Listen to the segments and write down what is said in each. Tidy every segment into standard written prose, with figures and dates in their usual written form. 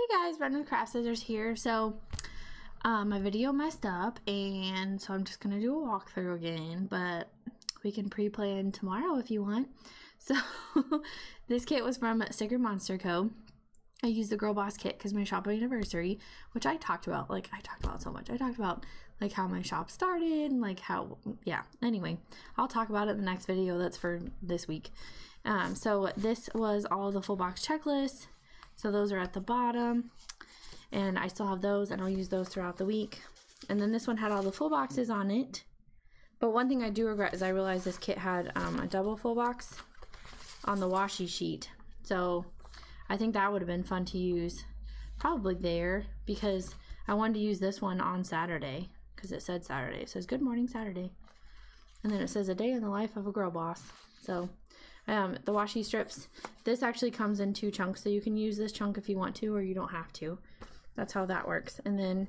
guys, RunwithCraftscissors here. So my video messed up, and so I'm just gonna do a walkthrough again, but we can pre-plan tomorrow if you want. So this kit was from StickerMonsterCo. I used the Girl Boss kit because my shop anniversary, which I talked about, so much. I talked about like how my shop started and like how, yeah, anyway, I'll talk about it in the next video. That's for this week. So this was all the full box checklists. So those are at the bottom, and I still have those, and I'll use those throughout the week. And then this one had all the full boxes on it. But one thing I do regret is I realized this kit had a double full box on the washi sheet. So I think that would have been fun to use probably there, because I wanted to use this one on Saturday because it said Saturday. It says good morning Saturday, and then it says a day in the life of a girl boss. So the washi strips, this actually comes in 2 chunks, so you can use this chunk if you want to, or you don't have to. That's how that works. And then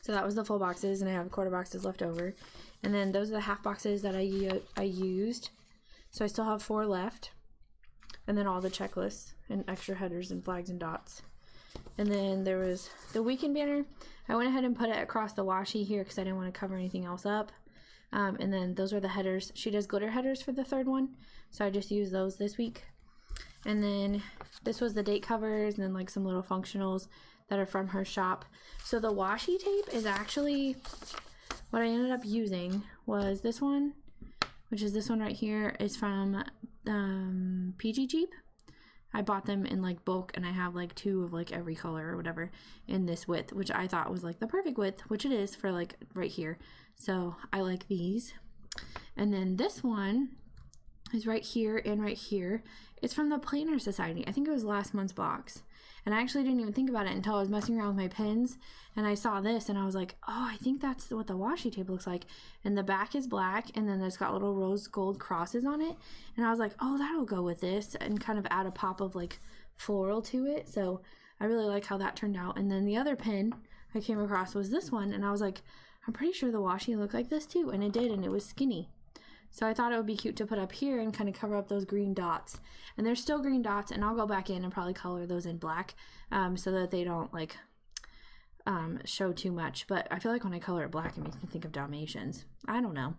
so that was the full boxes, and I have quarter boxes left over. And then those are the half boxes that I used. So I still have 4 left. And then all the checklists and extra headers and flags and dots. And then there was the weekend banner. I went ahead and put it across the washi here because I didn't want to cover anything else up. And then those are the headers. She does glitter headers for the 3rd one, so I just used those this week. And then this was the date covers, and then like some little functionals that are from her shop. So the washi tape is actually, what I ended up using was this one, which is this one right here. It's from PG Cheap. I bought them in like bulk, and I have like 2 of like every color or whatever in this width, which I thought was like the perfect width, which it is for like right here. So I like these. And then this one is right here and right here. It's from the Planner Society. I think it was last month's box. And I actually didn't even think about it until I was messing around with my pins, and I saw this, and I was like, oh, I think that's what the washi tape looks like. And the back is black, and then it's got little rose gold crosses on it. And I was like, oh, that'll go with this, and kind of add a pop of like floral to it. So I really like how that turned out. And then the other pin I came across was this one, and I was like, I'm pretty sure the washi looked like this too, and it did, and it was skinny. So I thought it would be cute to put up here and kind of cover up those green dots. And there's still green dots, and I'll go back in and probably color those in black so that they don't like show too much. But I feel like when I color it black, it makes me think of Dalmatians. I don't know.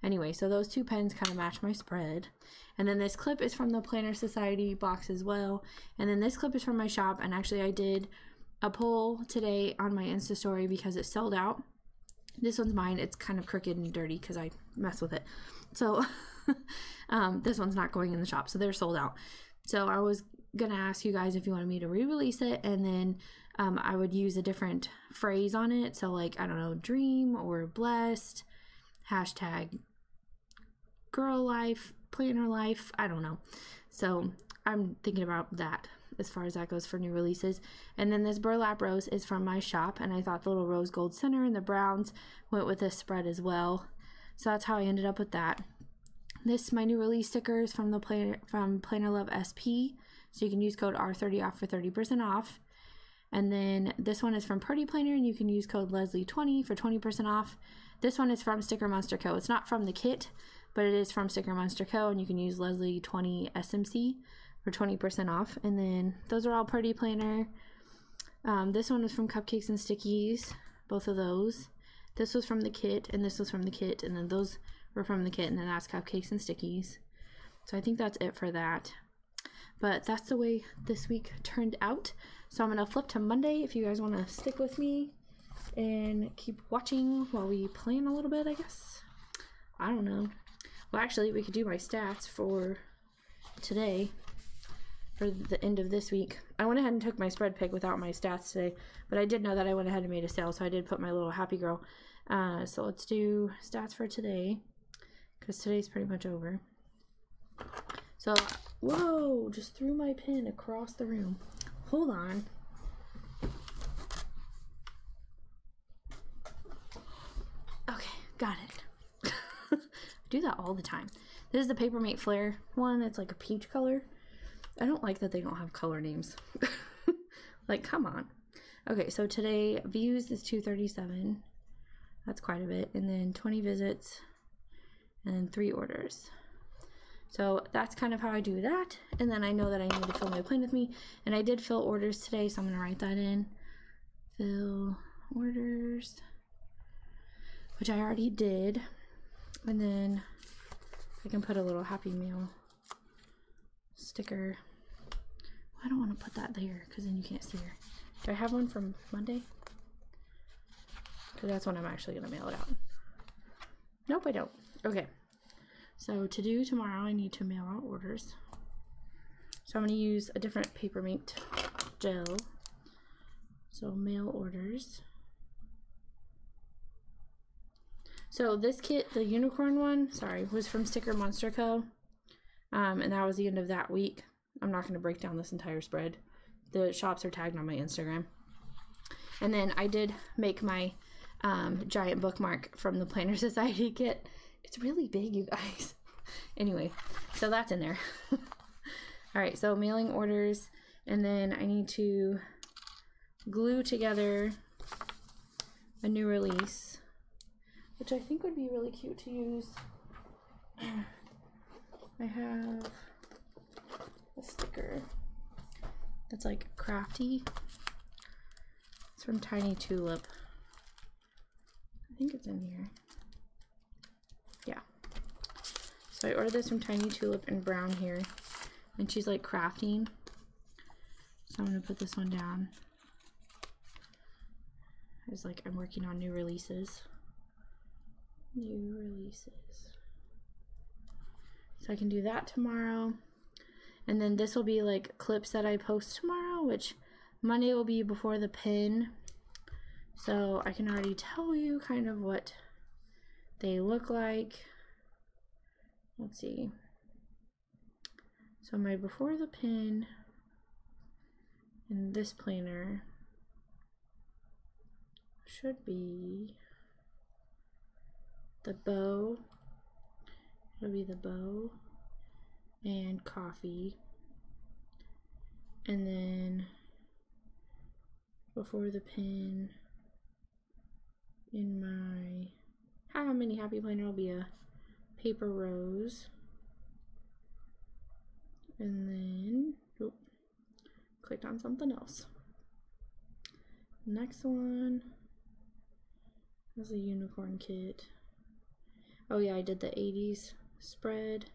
Anyway, so those 2 pens kind of match my spread. And then this clip is from the Planner Society box as well. And then this clip is from my shop, and actually I did a poll today on my Insta story because it sold out. This one's mine. It's kind of crooked and dirty because I mess with it. So this one's not going in the shop, so they're sold out. So I was gonna ask you guys if you wanted me to re-release it, and then I would use a different phrase on it. So like, I don't know, dream or blessed, hashtag girl life, planner life, I don't know. So I'm thinking about that as far as that goes for new releases. And then this burlap rose is from my shop, and I thought the little rose gold center and the browns went with this spread as well. So that's how I ended up with that. This, my new release stickers from the Planner Love SP. So you can use code R30 off for 30% off. And then this one is from Pretty Planner, and you can use code Leslie20 for 20% off. This one is from StickerMonsterCo. It's not from the kit, but it is from StickerMonsterCo, and you can use Leslie20 SMC for 20% off. And then those are all Pretty Planner. This one was from Cupcakes and Stickies, both of those. This was from the kit, and this was from the kit, and then those were from the kit, and then that's Cupcakes and Stickies. So I think that's it for that. But that's the way this week turned out. So I'm going to flip to Monday if you guys want to stick with me and keep watching while we plan a little bit, I guess. I don't know. Well, actually, we could do my stats for today, for the end of this week. I went ahead and took my spread pick without my stats today, but I did know that I went ahead and made a sale, so I did put my little happy girl. So let's do stats for today, because today's pretty much over. So, whoa, just threw my pen across the room. Hold on. Okay, got it. I do that all the time. This is the Papermate Flare one. It's like a peach color. I don't like that they don't have color names. Like, come on. Okay, so today views is 237. That's quite a bit. And then 20 visits and then 3 orders. So that's kind of how I do that. And then I know that I need to fill my plan with me. And I did fill orders today, so I'm going to write that in. Fill orders, which I already did. And then I can put a little Happy Meal sticker. I don't want to put that there because then you can't see her. Do I have one from Monday? Because that's when I'm actually going to mail it out. Nope, I don't. Okay. So to do tomorrow, I need to mail out orders. So I'm going to use a different Papermate gel. So mail orders. So this kit, the unicorn one, sorry, was from StickerMonsterCo. And that was the end of that week. I'm not going to break down this entire spread. The shops are tagged on my Instagram. And then I did make my giant bookmark from the Planner Society kit. It's really big, you guys. Anyway, so that's in there. All right, so mailing orders, and then I need to glue together a new release, which I think would be really cute to use. I have a sticker that's like crafty. It's from Tiny Tulip. I think it's in here. Yeah. So I ordered this from Tiny Tulip in brown here. And she's like crafting. So I'm going to put this one down. It's like I'm working on new releases. New releases. So I can do that tomorrow. And then this will be like clips that I post tomorrow, which Monday will be before the pin. So I can already tell you kind of what they look like. Let's see. So my before the pin in this planner should be the bow. It'll be the bow and coffee. And then before the pin in my mini happy planner will be a paper rose. And then, oh, clicked on something else. Next one is a unicorn kit. Oh yeah, I did the 80s spread.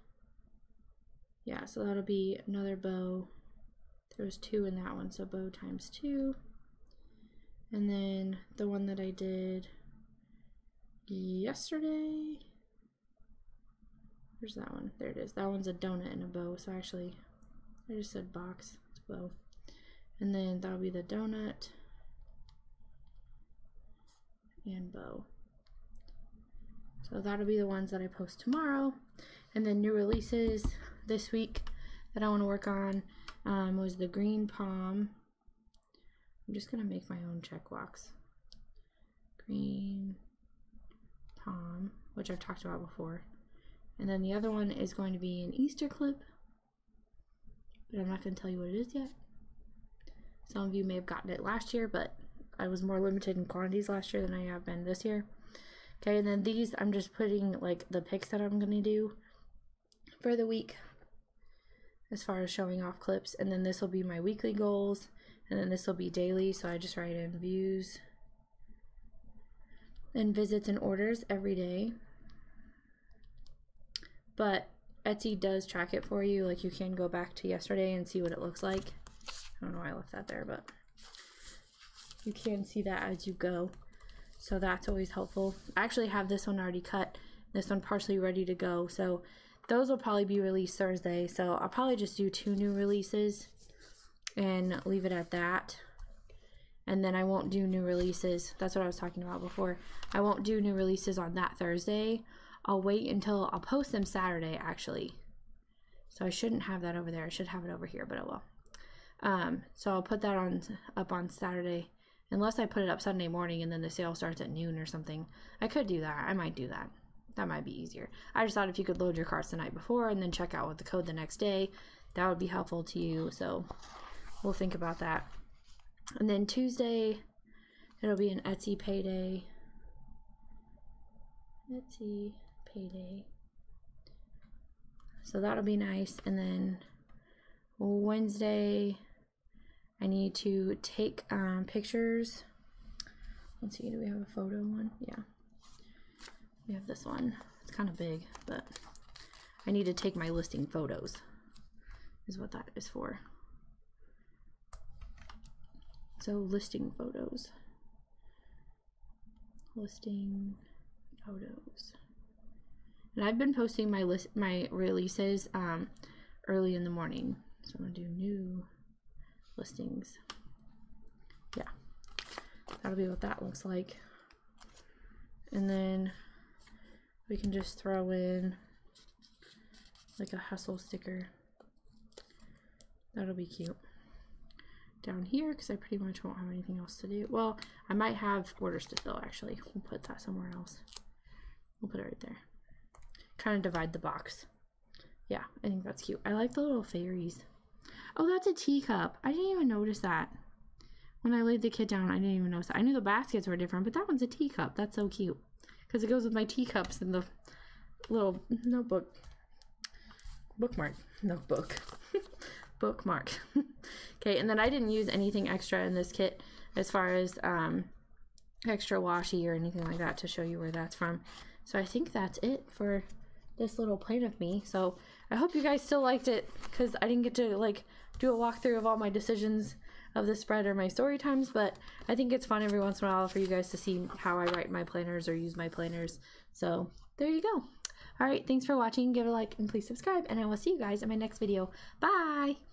Yeah, so that'll be another bow. There's 2 in that one, so bow times 2. And then the one that I did yesterday. Where's that one? There it is. That one's a donut and a bow. So actually, I just said box. It's bow. And then that'll be the donut and bow. So that'll be the ones that I post tomorrow. And then new releases this week that I want to work on was the green palm. I'm just going to make my own check box. Green palm, which I've talked about before. And then the other one is going to be an Easter clip, but I'm not going to tell you what it is yet. Some of you may have gotten it last year, but I was more limited in quantities last year than I have been this year. Okay, and then these, I'm just putting like the pics that I'm going to do for the week as far as showing off clips. And then this will be my weekly goals, and then this will be daily, so I just write in views and visits and orders every day. But Etsy does track it for you. Like, you can go back to yesterday and see what it looks like. I don't know why I left that there, but you can see that as you go. So that's always helpful. I actually have this one already cut. This one partially ready to go. So those will probably be released Thursday. So I'll probably just do 2 new releases and leave it at that. And then I won't do new releases. That's what I was talking about before. I won't do new releases on that Thursday. I'll wait until I'll post them Saturday, actually. So I shouldn't have that over there. I should have it over here, but I will. So I'll put that up on Saturday, unless I put it up Sunday morning and then the sale starts at noon or something. I could do that. I might do that. That might be easier. I just thought if you could load your carts the night before and then check out with the code the next day, that would be helpful to you. So we'll think about that. And then Tuesday, it'll be an Etsy payday. Etsy payday. So that'll be nice. And then Wednesday, I need to take pictures. Let's see, do we have a photo one? Yeah. We have this one. It's kind of big, but I need to take my listing photos, is what that is for. So listing photos. Listing photos. And I've been posting my releases early in the morning. So I'm gonna do new listings. Yeah, that'll be what that looks like. And then we can just throw in like a hustle sticker. That'll be cute. Down here, because I pretty much won't have anything else to do. Well, I might have orders to fill actually. We'll put that somewhere else. We'll put it right there. Kind of divide the box. Yeah, I think that's cute. I like the little fairies. Oh, that's a teacup. I didn't even notice that. When I laid the kit down, I didn't even notice that. I knew the baskets were different, but that one's a teacup. That's so cute. Because it goes with my teacups in the little notebook. Bookmark. Notebook. Bookmark. Okay, and then I didn't use anything extra in this kit as far as extra washi or anything like that to show you where that's from. So I think that's it for this little plan of me. So I hope you guys still liked it, because I didn't get to like do a walkthrough of all my decisions of the spread or my story times, but I think it's fun every once in a while for you guys to see how I write my planners or use my planners. So there you go. All right, thanks for watching. Give it a like and please subscribe, and I will see you guys in my next video. Bye.